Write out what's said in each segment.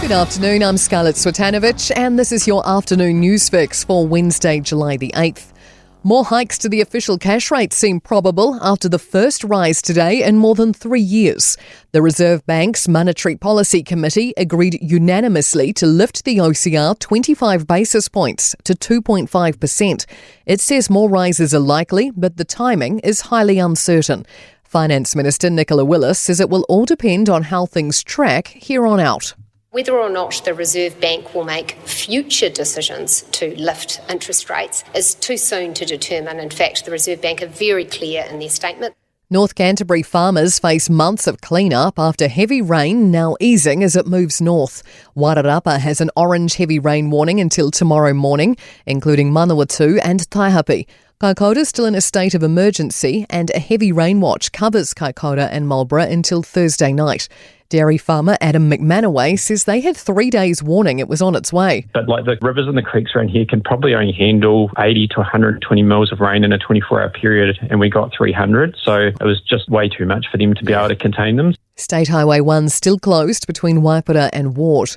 Good afternoon, I'm Scarlett Swetanovich, and this is your afternoon news fix for Wednesday, July the 8th. More hikes to the official cash rate seem probable after the first rise today in more than 3 years. The Reserve Bank's Monetary Policy Committee agreed unanimously to lift the OCR 25 basis points to 2.5%. It says more rises are likely, but the timing is highly uncertain. Finance Minister Nicola Willis says it will all depend on how things track here on out. Whether or not the Reserve Bank will make future decisions to lift interest rates is too soon to determine. In fact, the Reserve Bank are very clear in their statement. North Canterbury farmers face months of clean-up after heavy rain now easing as it moves north. Wairarapa has an orange heavy rain warning until tomorrow morning, including Manawatu and Taihape. Kaikoura still in a state of emergency and a heavy rain watch covers Kaikoura and Marlborough until Thursday night. Dairy farmer Adam McManaway says they had 3 days warning it was on its way. But the rivers and the creeks around here can probably only handle 80 to 120 mils of rain in a 24-hour period, and we got 300, so it was just way too much for them to be able to contain them. State Highway 1 still closed between Waipara and Wart.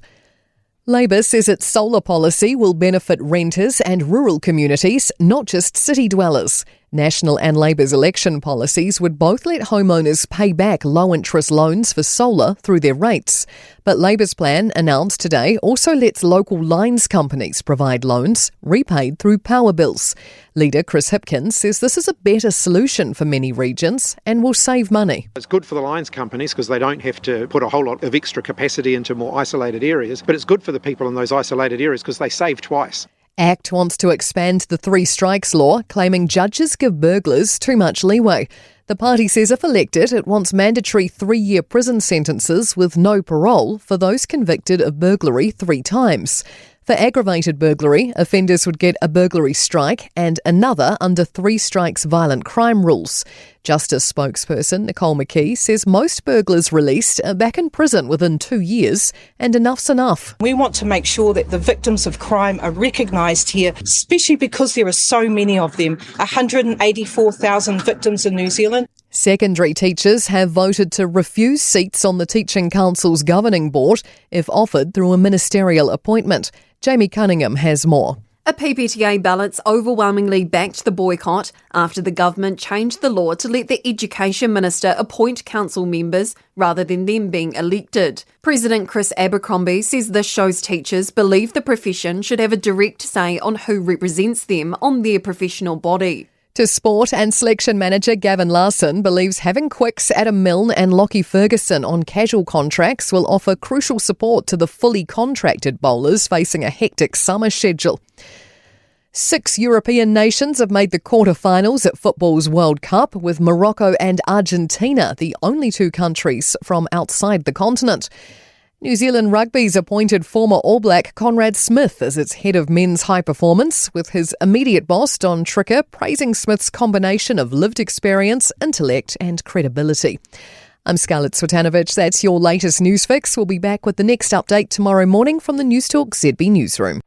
Labor says its solar policy will benefit renters and rural communities, not just city dwellers. National and Labor's election policies would both let homeowners pay back low-interest loans for solar through their rates. But Labor's plan, announced today, also lets local lines companies provide loans, repaid through power bills. Leader Chris Hipkins says this is a better solution for many regions and will save money. It's good for the lines companies because they don't have to put a whole lot of extra capacity into more isolated areas, but it's good for the people in those isolated areas because they save twice. ACT wants to expand the three strikes law, claiming judges give burglars too much leeway. The party says if elected, it wants mandatory 3-year prison sentences with no parole for those convicted of burglary 3 times. For aggravated burglary, offenders would get a burglary strike and another under 3 strikes violent crime rules. Justice spokesperson Nicole McKee says most burglars released are back in prison within 2 years, and enough's enough. We want to make sure that the victims of crime are recognised here, especially because there are so many of them, 184,000 victims in New Zealand. Secondary teachers have voted to refuse seats on the Teaching Council's governing board if offered through a ministerial appointment. Jamie Cunningham has more. A PPTA ballots overwhelmingly backed the boycott after the government changed the law to let the Education Minister appoint council members rather than them being elected. President Chris Abercrombie says this shows teachers believe the profession should have a direct say on who represents them on their professional body. To sport, and selection manager Gavin Larson believes having Quicks, Adam Milne and Lockie Ferguson on casual contracts will offer crucial support to the fully contracted bowlers facing a hectic summer schedule. 6 European nations have made the quarter-finals at football's World Cup, with Morocco and Argentina the only 2 countries from outside the continent. New Zealand Rugby's appointed former All Black Conrad Smith as its head of men's high performance, with his immediate boss Don Tricker praising Smith's combination of lived experience, intellect and credibility. I'm Scarlett Swetanovich. That's your latest news fix. We'll be back with the next update tomorrow morning from the Newstalk ZB newsroom.